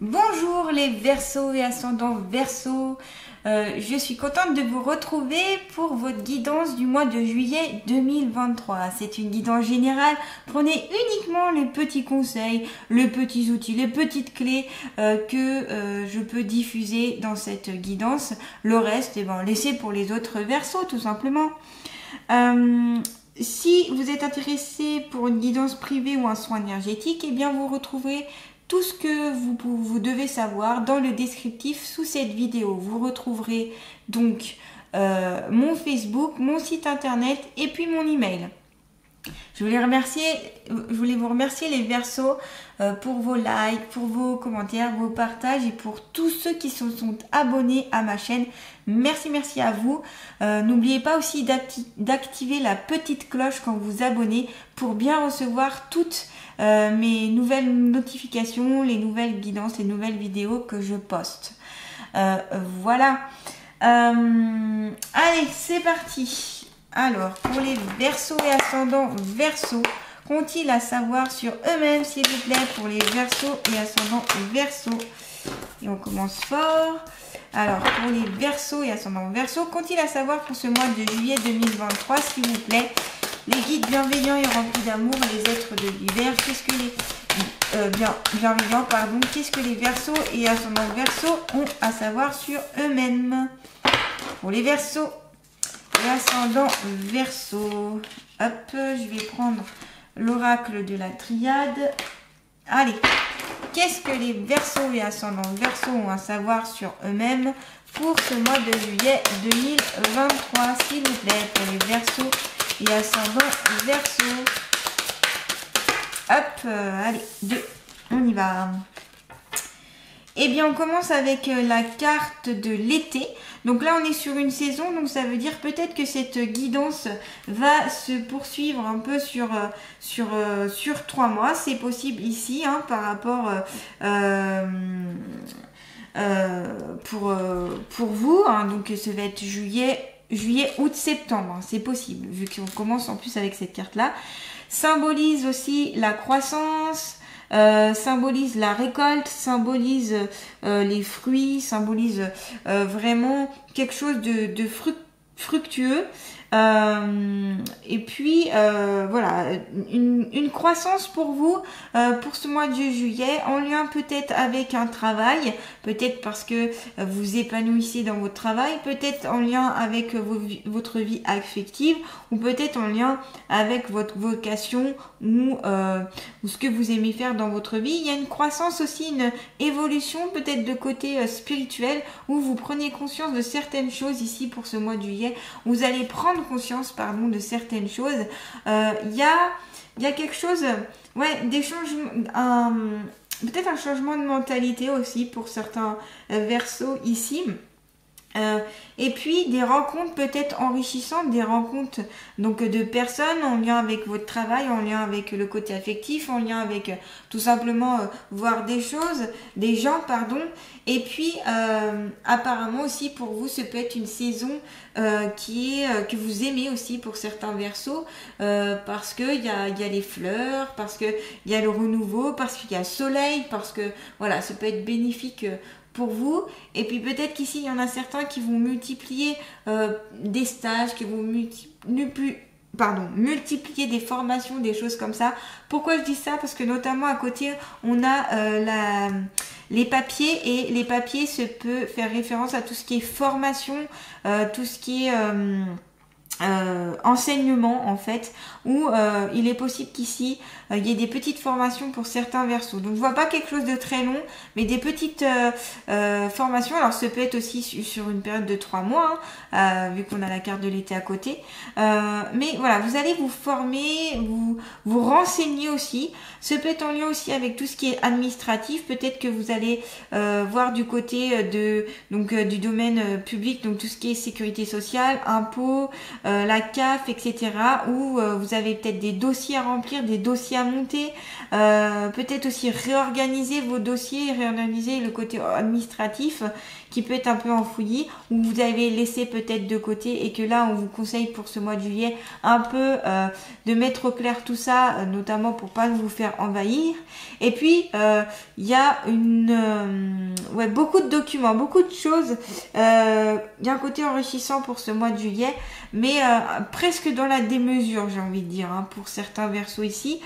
Bonjour les Verseaux et ascendants Verseaux, je suis contente de vous retrouver pour votre guidance du mois de juillet 2023. C'est une guidance générale, prenez uniquement les petits conseils, les petits outils, les petites clés que je peux diffuser dans cette guidance. Le reste, laissez pour les autres Verseaux tout simplement. Si vous êtes intéressé pour une guidance privée ou un soin énergétique, eh bien vous retrouverez tout ce que vous devez savoir dans le descriptif sous cette vidéo. Vous retrouverez donc mon Facebook, mon site internet et puis mon email. Je voulais vous remercier les Verseaux pour vos likes, pour vos commentaires, vos partages et pour tous ceux qui se sont abonnés à ma chaîne. Merci à vous. N'oubliez pas aussi d'activer la petite cloche quand vous vous abonnez pour bien recevoir toutes mes nouvelles notifications, les nouvelles guidances, les nouvelles vidéos que je poste. Voilà. Allez, c'est parti. Alors, pour les Verseaux et ascendants Verseaux, qu'ont-ils à savoir sur eux-mêmes, s'il vous plaît, pour les Verseaux et ascendants Verseaux? Et on commence fort. Alors, pour les Verseaux et ascendants Verseaux, qu'ont-ils à savoir pour ce mois de juillet 2023, s'il vous plaît? Les guides bienveillants et remplis d'amour, les êtres de l'hiver, qu'est-ce que les bienveillants, pardon, qu'est-ce que les Verseaux et ascendants Verseaux ont à savoir sur eux-mêmes? Pour les Verseaux et ascendants Verseaux, hop, je vais prendre l'oracle de la triade. Allez, qu'est-ce que les Verseaux et ascendants Verseaux ont à savoir sur eux-mêmes pour ce mois de juillet 2023, s'il vous plaît, pour les Verseaux et ascendant Verseau. Hop, allez, 2, on y va. Eh bien, on commence avec la carte de l'été. Donc là, on est sur une saison, donc ça veut dire peut-être que cette guidance va se poursuivre un peu sur 3 mois. C'est possible ici, hein, par rapport pour vous. Hein, donc ça va être juillet, août, septembre, hein, c'est possible, vu qu'on commence en plus avec cette carte-là. Symbolise aussi la croissance, symbolise la récolte, symbolise les fruits, symbolise vraiment quelque chose de fructueux. Et puis voilà, une croissance pour vous pour ce mois de juillet, en lien peut-être avec un travail, peut-être parce que vous épanouissez dans votre travail, peut-être en lien avec votre vie affective, ou peut-être en lien avec votre vocation ou ce que vous aimez faire dans votre vie. Il y a une croissance aussi, une évolution peut-être de côté spirituel, où vous prenez conscience de certaines choses ici pour ce mois de juillet. Vous allez prendre conscience, pardon, de certaines choses. Il y a quelque chose, ouais, des changements, peut-être un changement de mentalité aussi pour certains Verseaux ici. Et puis des rencontres peut-être enrichissantes, des rencontres donc de personnes en lien avec votre travail, en lien avec le côté affectif, en lien avec tout simplement voir des choses, des gens, pardon. Et puis apparemment aussi pour vous, ce peut être une saison que vous aimez aussi pour certains Verseaux, parce que il y a les fleurs, parce que il y a le renouveau, parce qu'il y a le soleil, parce que voilà, ça peut être bénéfique pour vous. Et puis peut-être qu'ici il y en a certains qui vont multiplier des stages, qui vont multiplier des formations, des choses comme ça. Pourquoi je dis ça? Parce que notamment à côté on a les papiers, et les papiers, se peut faire référence à tout ce qui est formation, tout ce qui est enseignement en fait, où il est possible qu'ici il y ait des petites formations pour certains Verseaux. Donc je vois pas quelque chose de très long, mais des petites formations. Alors ça peut être aussi sur une période de 3 mois, hein, vu qu'on a la carte de l'été à côté. Mais voilà, vous allez vous former, vous renseigner aussi. Ça peut être en lien aussi avec tout ce qui est administratif. Peut-être que vous allez voir du côté du domaine public, donc tout ce qui est sécurité sociale, impôts, la CAF, etc. Où vous avez peut-être des dossiers à remplir, des dossiers à monter, peut-être aussi réorganiser vos dossiers, réorganiser le côté administratif qui peut être un peu enfoui, ou vous avez laissé peut-être de côté et que là on vous conseille pour ce mois de juillet un peu de mettre au clair tout ça, notamment pour pas vous faire envahir. Et puis il y a beaucoup de documents, beaucoup de choses. Il y a un côté enrichissant pour ce mois de juillet, mais presque dans la démesure, j'ai envie de dire, hein, pour certains versos ici.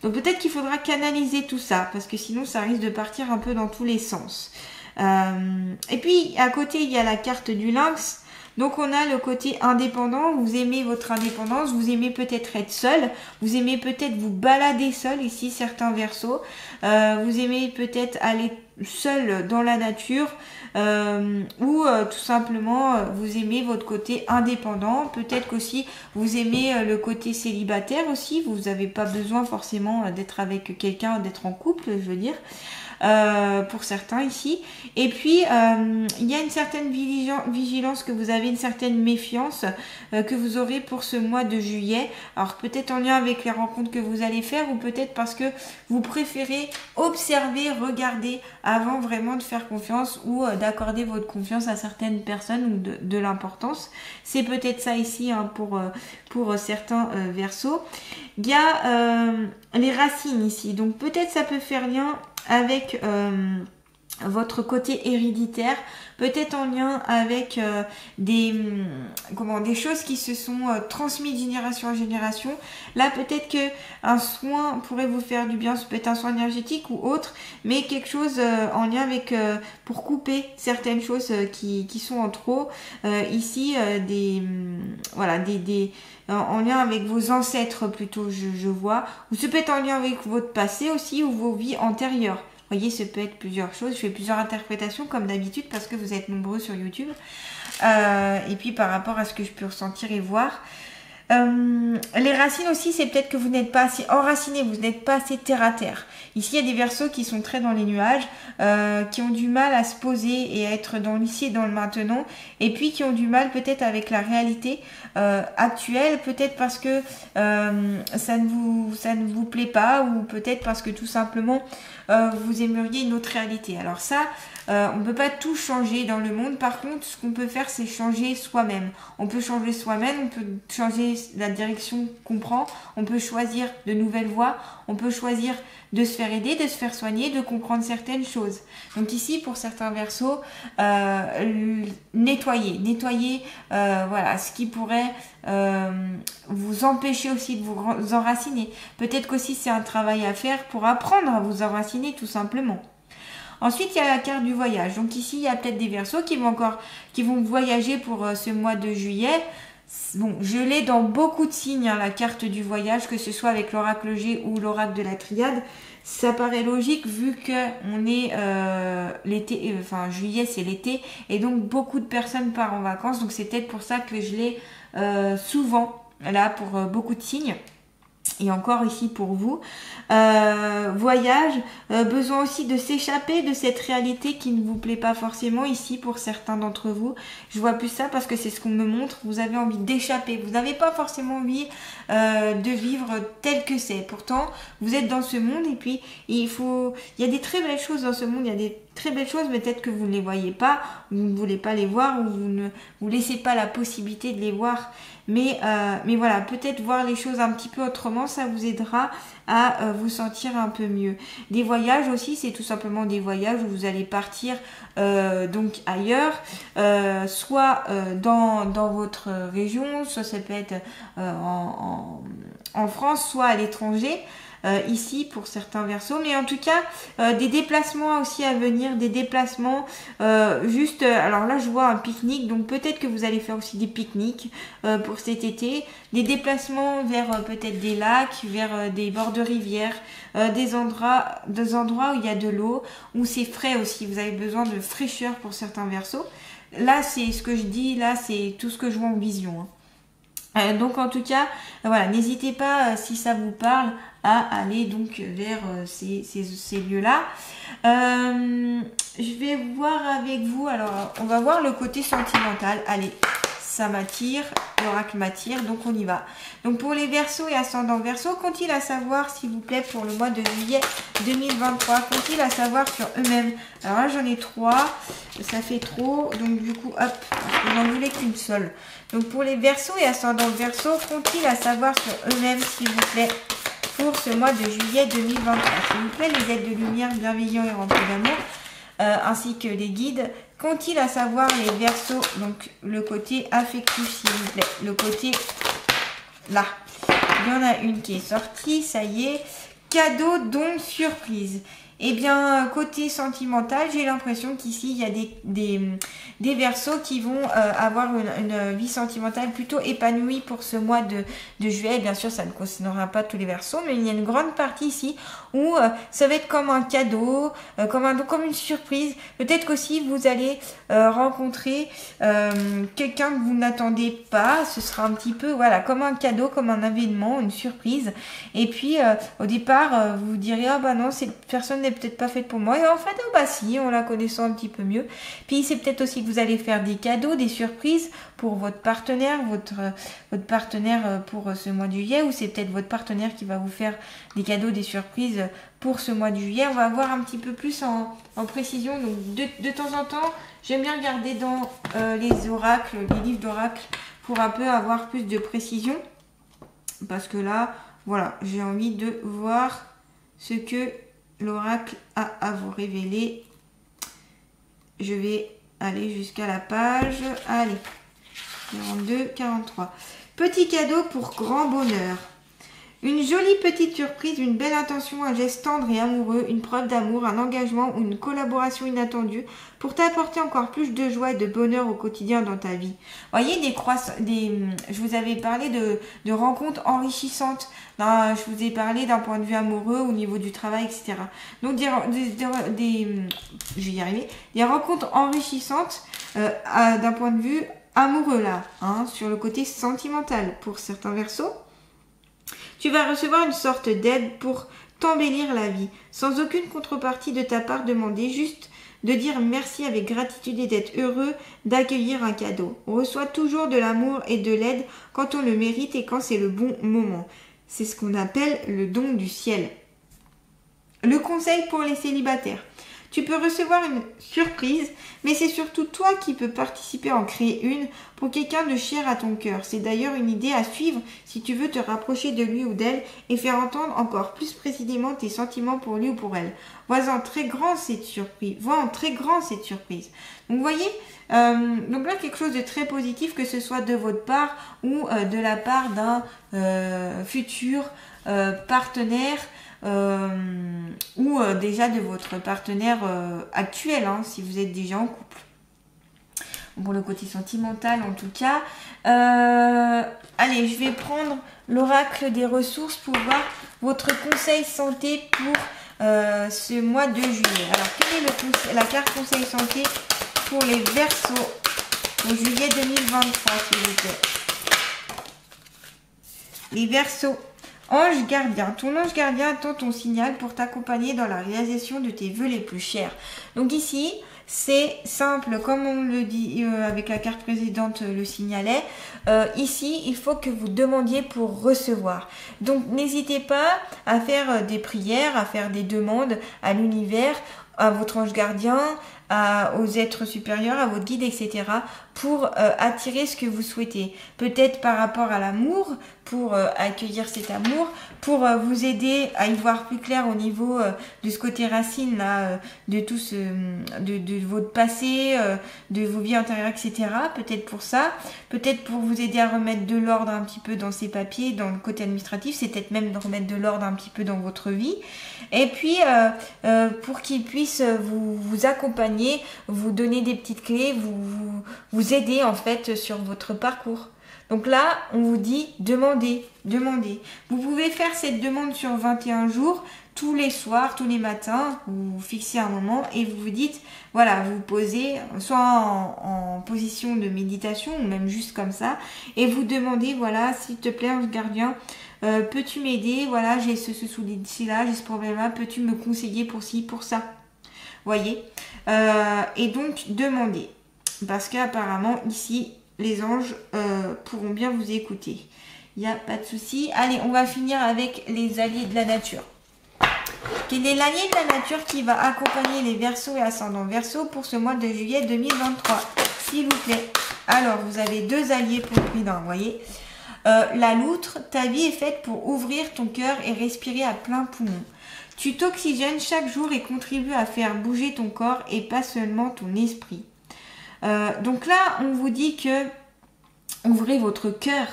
Donc peut-être qu'il faudra canaliser tout ça, parce que sinon ça risque de partir un peu dans tous les sens. Et puis à côté il y a la carte du lynx. Donc on a le côté indépendant, vous aimez votre indépendance, vous aimez peut-être être seul, vous aimez peut-être vous balader seul, ici certains versos, vous aimez peut-être aller seul dans la nature, ou tout simplement vous aimez votre côté indépendant, peut-être qu'aussi vous aimez le côté célibataire aussi, vous n'avez pas besoin forcément d'être avec quelqu'un, d'être en couple, je veux dire. Pour certains ici. Et puis il y a une certaine vigilance que vous avez, une certaine méfiance que vous aurez pour ce mois de juillet. Alors peut-être en lien avec les rencontres que vous allez faire, ou peut-être parce que vous préférez observer, regarder avant vraiment de faire confiance, ou d'accorder votre confiance à certaines personnes, ou de l'importance. C'est peut-être ça ici, hein, pour certains versos. Il y a les racines ici, donc peut-être ça peut faire lien avec votre côté héréditaire, peut-être en lien avec des choses qui se sont transmises de génération en génération. Là, peut-être que un soin pourrait vous faire du bien, ça peut être un soin énergétique ou autre, mais quelque chose en lien avec pour couper certaines choses qui sont en trop. Ici, en lien avec vos ancêtres plutôt, je vois, ou ça peut être en lien avec votre passé aussi, ou vos vies antérieures. Vous voyez, ça peut être plusieurs choses. Je fais plusieurs interprétations comme d'habitude parce que vous êtes nombreux sur YouTube. Et puis par rapport à ce que je peux ressentir et voir. Les racines aussi, c'est peut-être que vous n'êtes pas assez enraciné, vous n'êtes pas assez terre à terre. Ici, il y a des versos qui sont très dans les nuages, qui ont du mal à se poser et à être dans l'ici et dans le maintenant, et puis qui ont du mal peut-être avec la réalité actuelle, peut-être parce que ça ne vous plaît pas, ou peut-être parce que tout simplement vous aimeriez une autre réalité. Alors ça, on ne peut pas tout changer dans le monde. Par contre, ce qu'on peut faire, c'est changer soi-même. On peut changer soi-même, on peut changer la direction qu'on prend, on peut choisir de nouvelles voies, on peut choisir de se faire aider, de se faire soigner, de comprendre certaines choses. Donc ici, pour certains versos, nettoyer ce qui pourrait vous empêcher aussi de vous enraciner. Peut-être qu'aussi c'est un travail à faire pour apprendre à vous enraciner tout simplement. Ensuite, il y a la carte du voyage. Donc ici, il y a peut-être des versos qui vont voyager pour ce mois de juillet. Bon, je l'ai dans beaucoup de signes, hein, la carte du voyage, que ce soit avec l'oracle G ou l'oracle de la triade. Ça paraît logique vu que on est l'été, juillet c'est l'été, et donc beaucoup de personnes partent en vacances. Donc c'est peut-être pour ça que je l'ai souvent là pour beaucoup de signes. Et encore ici pour vous, voyage, besoin aussi de s'échapper de cette réalité qui ne vous plaît pas forcément ici pour certains d'entre vous. Je vois plus ça parce que c'est ce qu'on me montre, vous avez envie d'échapper, vous n'avez pas forcément envie de vivre tel que c'est. Pourtant, vous êtes dans ce monde et puis il y a des très belles choses dans ce monde, il y a des très belles choses, mais peut-être que vous ne les voyez pas, ou vous ne voulez pas les voir, ou vous ne vous laissez pas la possibilité de les voir. Mais voilà, peut-être voir les choses un petit peu autrement, ça vous aidera à vous sentir un peu mieux. Des voyages aussi, c'est tout simplement des voyages où vous allez partir donc ailleurs, soit dans votre région, soit ça peut être en France, soit à l'étranger. Ici pour certains versos, mais en tout cas des déplacements aussi à venir, des déplacements alors là je vois un pique-nique, donc peut-être que vous allez faire aussi des pique-niques pour cet été, des déplacements vers peut-être des lacs, vers des bords de rivières, des endroits où il y a de l'eau, où c'est frais aussi, vous avez besoin de fraîcheur pour certains versos. Là c'est ce que je dis, là c'est tout ce que je vois en vision, hein. Donc en tout cas, voilà, n'hésitez pas si ça vous parle à aller donc vers ces lieux-là. Je vais voir avec vous, alors on va voir le côté sentimental. Allez, ça m'attire, l'oracle m'attire, donc on y va. Donc pour les Verseaux et ascendants Verseaux, qu'ont-ils à savoir, s'il vous plaît, pour le mois de juillet 2023? Qu'ont-ils à savoir sur eux-mêmes? Alors là, j'en ai 3, ça fait trop, donc du coup, hop, parce que j'en voulais qu'une seule. Donc pour les Verseaux et ascendants Verseaux, qu'ont-ils à savoir sur eux-mêmes, s'il vous plaît, pour ce mois de juillet 2023? S'il vous plaît, les aides de lumière bienveillants et remplis d'amour, ainsi que les guides. Qu'ont-ils à savoir les Verseaux? Donc le côté affectif, s'il vous plaît. Le côté là. Il y en a une qui est sortie, ça y est. Cadeau, don, surprise. Eh bien, côté sentimental, j'ai l'impression qu'ici, il y a des Verseaux qui vont avoir une vie sentimentale plutôt épanouie pour ce mois de juillet. Bien sûr, ça ne concernera pas tous les Verseaux, mais il y a une grande partie ici où ça va être comme un cadeau, comme une surprise. Peut-être qu'aussi, vous allez rencontrer quelqu'un que vous n'attendez pas. Ce sera un petit peu, voilà, comme un cadeau, comme un événement, une surprise. Et puis, au départ, vous vous direz, ah bah non, cette personne n'est peut-être pas faite pour moi. Et en fait, oh bah si, en la connaissant un petit peu mieux. Puis, c'est peut-être aussi que vous allez faire des cadeaux, des surprises pour votre partenaire, votre partenaire pour ce mois de juillet, ou c'est peut-être votre partenaire qui va vous faire des cadeaux, des surprises pour ce mois de juillet. On va voir un petit peu plus en précision. Donc, de temps en temps, j'aime bien regarder dans les oracles, les livres d'oracles, pour un peu avoir plus de précision. Parce que là, voilà, j'ai envie de voir ce que l'oracle a à vous révéler. Je vais aller jusqu'à la page, allez, 42, 43. Petit cadeau pour grand bonheur. Une jolie petite surprise, une belle intention, un geste tendre et amoureux, une preuve d'amour, un engagement ou une collaboration inattendue pour t'apporter encore plus de joie et de bonheur au quotidien dans ta vie. Voyez, je vous avais parlé de rencontres enrichissantes. Je vous ai parlé d'un point de vue amoureux au niveau du travail, etc. Donc je vais y arriver. Des rencontres enrichissantes d'un point de vue amoureux là, sur le côté sentimental pour certains Verseaux. Tu vas recevoir une sorte d'aide pour t'embellir la vie, sans aucune contrepartie de ta part demandée, juste de dire merci avec gratitude et d'être heureux d'accueillir un cadeau. On reçoit toujours de l'amour et de l'aide quand on le mérite et quand c'est le bon moment. C'est ce qu'on appelle le don du ciel. Le conseil pour les célibataires. Tu peux recevoir une surprise, mais c'est surtout toi qui peux participer à en créer une pour quelqu'un de cher à ton cœur. C'est d'ailleurs une idée à suivre si tu veux te rapprocher de lui ou d'elle et faire entendre encore plus précisément tes sentiments pour lui ou pour elle. Vois en très grand cette surprise. Donc vous voyez, donc là quelque chose de très positif, que ce soit de votre part ou de la part d'un futur partenaire. Ou déjà de votre partenaire actuel, si vous êtes déjà en couple. Pour le côté sentimental en tout cas. Allez, je vais prendre l'oracle des ressources pour voir votre conseil santé pour ce mois de juillet. Alors, quelle est la carte conseil santé pour les Verseaux pour juillet 2023, s'il vous plaît? Les Verseaux. Ange gardien, ton ange gardien attend ton signal pour t'accompagner dans la réalisation de tes vœux les plus chers. Donc ici, c'est simple, comme on le dit avec la carte précédente le signalait. Ici, il faut que vous demandiez pour recevoir. Donc n'hésitez pas à faire des prières, à faire des demandes à l'univers, à votre ange gardien, aux êtres supérieurs, à votre guide, etc. pour attirer ce que vous souhaitez. Peut-être par rapport à l'amour, pour accueillir cet amour, pour vous aider à y voir plus clair au niveau de ce côté racine là, de tout de votre passé, de vos vies antérieures, etc. Peut-être pour ça, peut-être pour vous aider à remettre de l'ordre un petit peu dans ces papiers, dans le côté administratif, c'est peut-être même de remettre de l'ordre un petit peu dans votre vie. Et puis pour qu'ils puissent vous accompagner, vous donner des petites clés, vous aider en fait sur votre parcours. Donc là, on vous dit demandez. Vous pouvez faire cette demande sur 21 jours, tous les soirs, tous les matins, vous fixez un moment et vous vous dites, voilà, vous vous posez soit en position de méditation ou même juste comme ça et vous demandez, voilà, s'il te plaît, ange gardien, peux-tu m'aider? Voilà, j'ai ce souci-là, j'ai ce problème-là, peux-tu me conseiller pour ci, pour ça? Voyez, et donc demandez. Parce qu'apparemment, ici, les anges pourront bien vous écouter. Il n'y a pas de souci. Allez, on va finir avec les alliés de la nature. Quel est l'allié de la nature qui va accompagner les Verseaux et ascendants Verseaux pour ce mois de juillet 2023? S'il vous plaît. Alors, vous avez 2 alliés pour le prix d'un, vous voyez. La loutre, ta vie est faite pour ouvrir ton cœur et respirer à plein poumon. Tu t'oxygènes chaque jour et contribues à faire bouger ton corps et pas seulement ton esprit. Donc là, on vous dit que ouvrez votre cœur.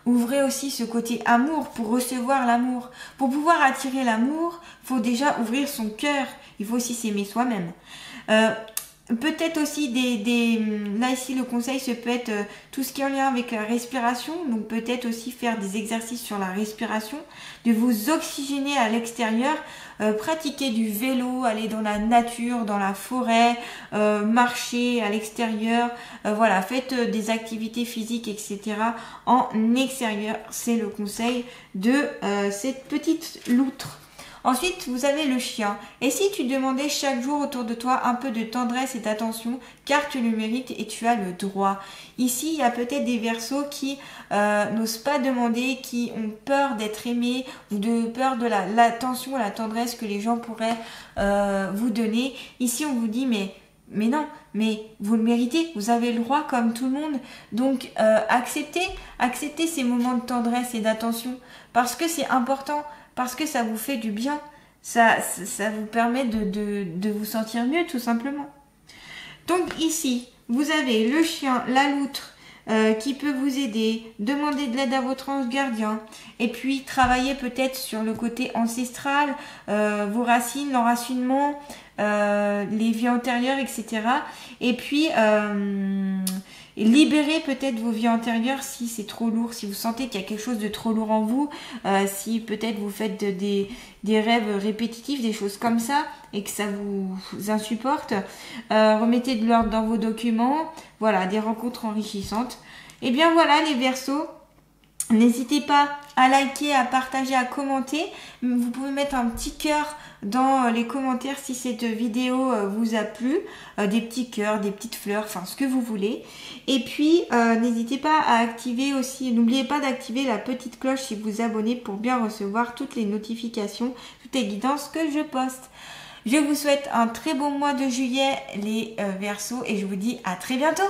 Ouvrez aussi ce côté amour pour recevoir l'amour. Pour pouvoir attirer l'amour, il faut déjà ouvrir son cœur. Il faut aussi s'aimer soi-même. Peut-être aussi là ici le conseil, ça peut être tout ce qui est en lien avec la respiration. Donc peut-être aussi faire des exercices sur la respiration, de vous oxygéner à l'extérieur, pratiquer du vélo, aller dans la nature, dans la forêt, marcher à l'extérieur. Voilà, faites des activités physiques, etc. en extérieur. C'est le conseil de cette petite loutre. Ensuite, vous avez le chien. Et si tu demandais chaque jour autour de toi un peu de tendresse et d'attention, car tu le mérites et tu as le droit. Ici, il y a peut-être des Verseaux qui n'osent pas demander, qui ont peur d'être aimés ou de peur de l'attention, la tendresse que les gens pourraient vous donner. Ici, on vous dit, mais non, mais vous le méritez, vous avez le droit comme tout le monde. Donc, acceptez ces moments de tendresse et d'attention parce que c'est important. Parce que ça vous fait du bien, ça vous permet de vous sentir mieux tout simplement. Donc ici, vous avez le chien, la loutre qui peut vous aider, demander de l'aide à votre ange gardien et puis travailler peut-être sur le côté ancestral, vos racines, l'enracinement, les vies antérieures, etc. Et puis libérer peut-être vos vies antérieures si c'est trop lourd, si vous sentez qu'il y a quelque chose de trop lourd en vous, si peut-être vous faites des rêves répétitifs, des choses comme ça, et que ça vous insupporte, remettez de l'ordre dans vos documents, voilà, des rencontres enrichissantes. Et bien voilà les Verseaux, n'hésitez pas à liker, à partager, à commenter. Vous pouvez mettre un petit cœur dans les commentaires si cette vidéo vous a plu. Des petits cœurs, des petites fleurs, enfin ce que vous voulez. Et puis, n'hésitez pas à activer aussi, n'oubliez pas d'activer la petite cloche si vous vous abonnez pour bien recevoir toutes les notifications, toutes les guidances que je poste. Je vous souhaite un très bon mois de juillet les Verseaux et je vous dis à très bientôt.